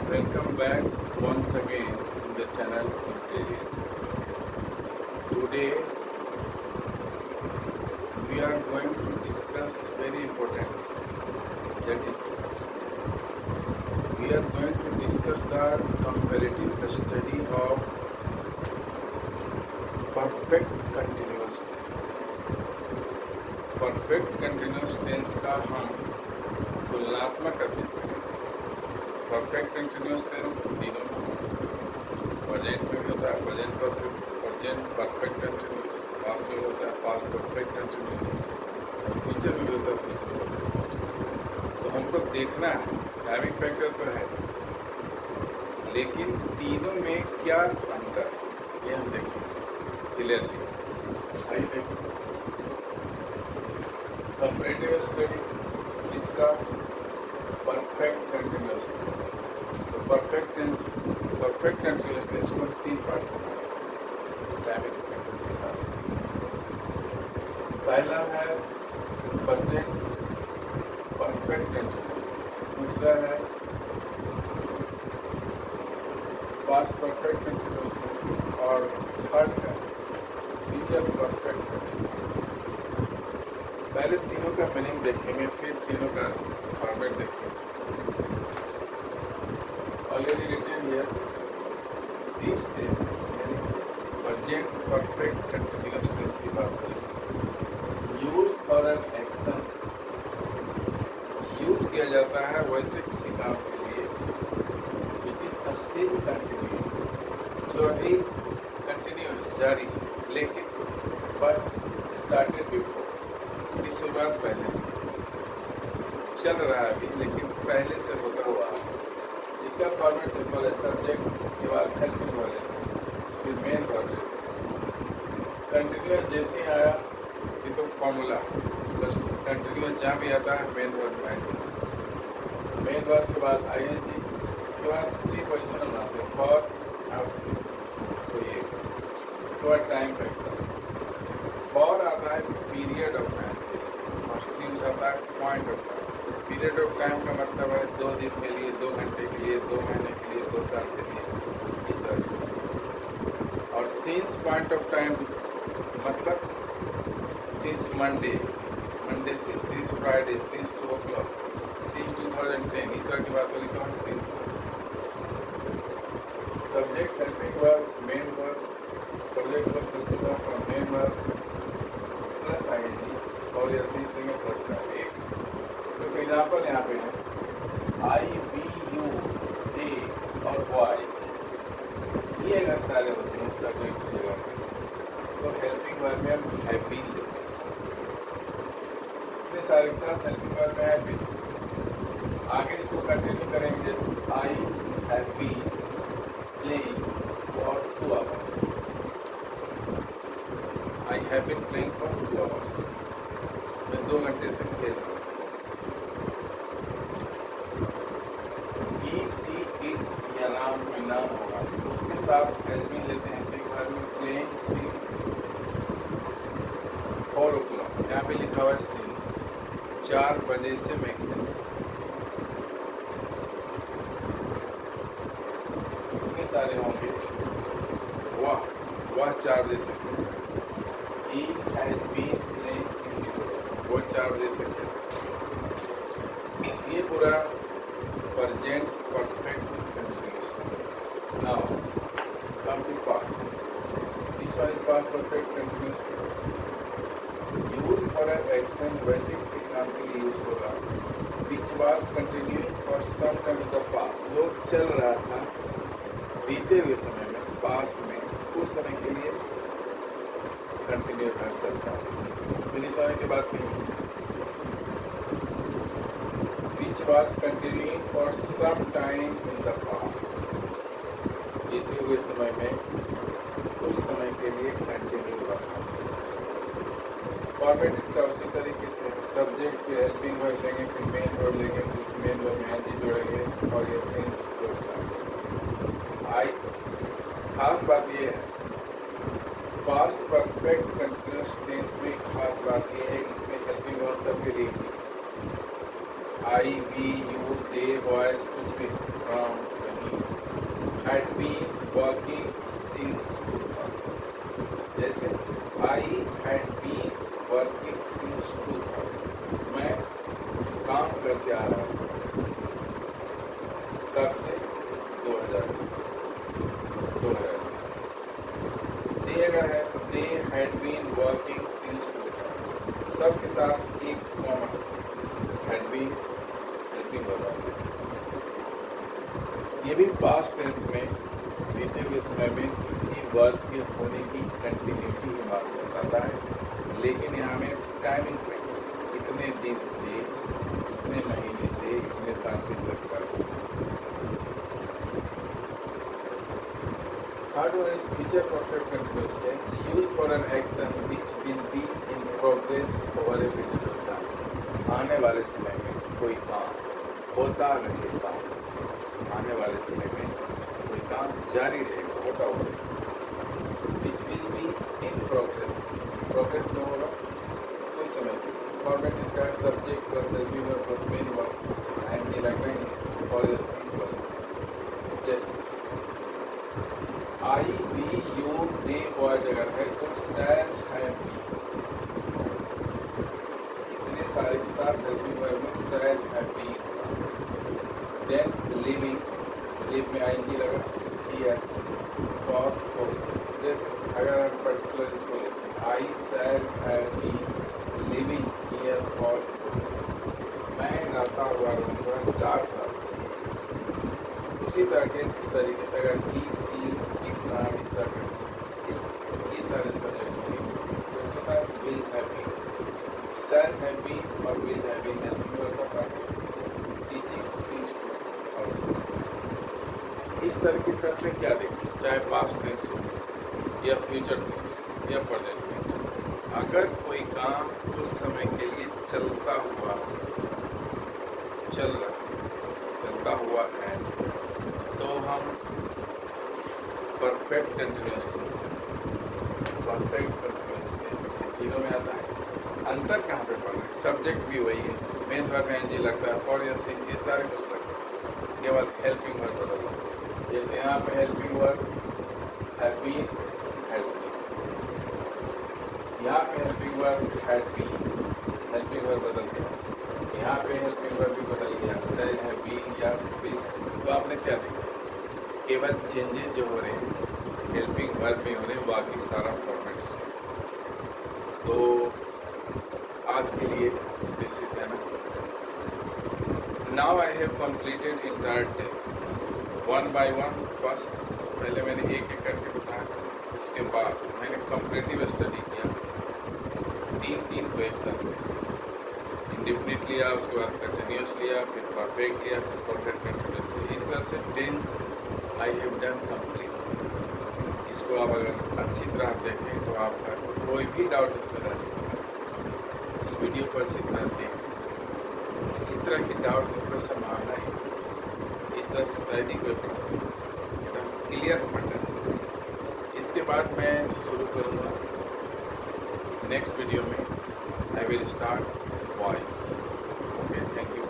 Welcome back once again in the channel Interior. Today we are going to discuss very important. That is, we are going to discuss the comparative study of perfect continuous tense. Perfect continuous tense का हम तुलनात्मक अध्ययन करेंगे। Perfect continuous tense तीनों में present में भी होता है, प्रेजेंट परफेक्ट कंटिन्यूस, पास्ट में भी होता है, पास्ट परफेक्ट कंटिन्यूस, फ्यूचर में भी होता है, फ्यूचर परफेक्ट। तो हमको देखना है, टाइमिंग फैक्टर तो है, लेकिन तीनों में क्या अंतर है ये हम देखेंगे क्लियरली। आइए देखिए, कंपैरेटिव स्टडी इसका परफेक्ट कंटिन्यूस टेंस। तो परफेक्ट कंटिन्यूस टेंस को तीन पार्ट में टाइमिंग फैक्टर के हिसाब से। पहला है प्रेजेंट परफेक्ट कंटिन्यूस टेंस, दूसरा है पास्ट परफेक्ट कंटिन्यूस टेंस और थर्ड है फ्यूचर परफेक्ट कंटिन्यूस टेंस। पहले तीनों का मीनिंग देखेंगे, फिर तीनों का फॉर्मेट देखेंगे। Already written here this tense यानी प्रेजेंट परफेक्ट कंटिन्यूअस टेंस की बात करें। Use for an action use किया जाता है वैसे किसी काम के लिए विच इज स्टिल कंटिन्यू, जो अभी कंटिन्यू जारी है, लेकिन बट स्टार्टेड बिफोर, इसकी शुरुआत पहले चल रहा है अभी, लेकिन पहले से होता हुआ है। इसका फॉर्मेट सिंपल है, सब्जेक्ट के बाद हेल्पिंग वर्ब लेते हैं, फिर मेन वर्ब लेते हैं। कंटिन्यूअस जैसे ही आया ये तो फॉर्मूला, बस कंटिन्यूअस जहाँ भी आता है मेन वर्ब में आएंगे। मेन वर्ब के बाद ING, इसके बाद प्रीपोजिशन बनाते हैं फॉर और सिंस, तो ये इसके बाद टाइम फैक्टर। फॉर आता है पीरियड ऑफ टाइम के लिए और सिंस आता है point of time. Period of time का मतलब है 2 दिन के लिए, 2 घंटे के लिए, 2 महीने के लिए, 2 साल के लिए, इस तरह। और सिंस पॉइंट ऑफ टाइम मतलब सिंस मंडे से, since Friday, since 2 o'clock, since 2010, इस तरह की बात होगी तो हम since. Subject helping verb, main verb, subject plus helping verb और मेन वर्ब प्लस ING और या सिंस देंगे प्लस टाइम। एक कुछ एग्जाम्पल यहाँ पे है, I, we, you, they और boys, ये अगर सारे होते हैं सब्जेक्ट की जगह पे तो हेल्पिंग वर्ब में हम हैव बीन लेते हैं। इतने सारे के साथ हेल्पिंग वर्ब में हैव बीन। आगे इसको कंटिन्यू करेंगे, जैसे I have been playing for 2 hours, I have been playing for 2 hours, मैं 2 घंटे से खेल रहा हूँ। He, she, it या नाम में नाम होगा, उसके साथ हैज बीन लेते हैं हेल्पिंग वर्ब में। प्लेइंग सिंस 4 o'clock, यहाँ पे लिखा हुआ है सिंस, 4 बजे से मैं खेल रहा हूँ। इतने सारे होंगे। वह 4 बजे से खेल रहा है। He has been playing since 4 o'clock, वो 4 बजे से खेल रहा है। ये पूरा present perfect continuous tense. Now come to past, this one is past perfect continuous tense. Use for an action वैसे किसी काम के लिए यूज होगा which was continuing for some time in the past, जो चल रहा था बीते हुए समय में, पास्ट में, उस समय के लिए कंटिन्यू रहा, चलता है, फिनिश होने के बाद नहीं। Which was continuing for some time in the past, बीते हुए समय में, उस समय के लिए कंटिन्यू रहा। फॉर्मेट इसका उसी तरीके से, सब्जेक्ट पे हेल्पिंग वर्ब लेंगे, फिर मेन वर्ब लेंगे, फिर मेन वर्ब में ING जोड़ेंगे और ये सिंस प्लस टाइम। खास बात ये है पास्ट परफेक्ट कंटिन्यूअस टेंस में, खास बात ये है इसमें हेल्पिंग वर्ब सबके लिए I, we, you, they, boys कुछ भी from had been working since 2000. जैसे I had been working since 2000, मैं काम करते आ रहा था कब से? 2000 से। दे अगर है तो दे had been working since 2000, सबके साथ एक common had been helping verb है। ये भी पास्ट टेंस में बीते हुए समय में किसी वर्ब के होने की कंटिन्यूटी ही मालूम बताता है, लेकिन यहाँ में टाइमिंग पे इतने दिन से, इतने महीने से, इतने साल से तक का। Third one is future perfect continuous tense used for an action which will be in progress over a period of time. आने वाले समय में कोई काम होता रहेगा, आने वाले समय में कोई काम जारी रहेगा, होता हुआ। Which will be in progress, progress में होगा कुछ समय के। फॉर्मेट इसका है subject plus helping verb plus main verb, ING लगना ही और एस प्लस। जैसे I we you they boys अगर है तो सैड हैव बी, इतने सारे के साथ हेल्पिंग वर्ब में said have been. Then living, live में आईएनजी लगा हियर फॉर 4 years। जैसे अगर हम पर्टिकुलर इसको लेते हैं I said have been living here for 4 years, मैं रहता हुआ रहूँगा 4 साल। उसी तरीके से अगर ही सी इट नाम इस तरह के ये सारे सब्जेक्ट होंगे तो इसके साथ will have been, shall have been और will have been helping verb का पार्ट है। टीचिंग सीज टू। इस तरह के सब में क्या देखें, चाहे पास्ट टेंस हो या फ्यूचर टेंस हो या प्रेजेंट टेंस हो, अगर कोई काम कुछ समय के लिए चलता हुआ है तो हम perfect continuous tense, perfect continuous tense तीनों में आता है। अंतर कहाँ पे पड़ रहा है? सब्जेक्ट भी वही है, मेन वर्ब में एनजी लगता है, फॉर या सिंस, ये सारे कुछ लगता है, केवल हेल्पिंग वर्ब बदल रहा है। जैसे यहाँ पे helping verb have been has been, यहाँ पे helping verb had been, helping verb बदल गया, यहाँ पे हेल्पिंग वर्ब भी बदल गया, सेल हैव बीन या विल। तो आपने क्या देखा, केवल चेंजेस जो हो रहे हैं हेल्पिंग वर्ब में हो रहे हैं, बाकी सारा फॉर्मेट्स। तो आज के लिए this is an. Now I have completed entire tens one by one. First पहले मैंने एक एक करके बताया, उसके बाद मैंने कंपैरेटिव स्टडी किया, तीन को एक साथ लिया, इंडेफिनिट लिया, उसके बाद कंटिन्यूस लिया, फिर परफेक्ट लिया, फिर परफेक्ट कंटिन्यूस लिया। इस तरह से tense I have done complete. इसको आप अगर अच्छी तरह देखें तो आपका कोई भी डाउट इसमें नहीं होगा। इस वीडियो को अच्छी तरह देखें, इसी तरह की डाउट की कोई संभावना ही नहीं, इस तरह से शायद ही कोई प्रॉब्लम एकदम क्लियर पड़। इसके बाद मैं शुरू करूँगा नेक्स्ट वीडियो में, I will start voice. Okay, thank you.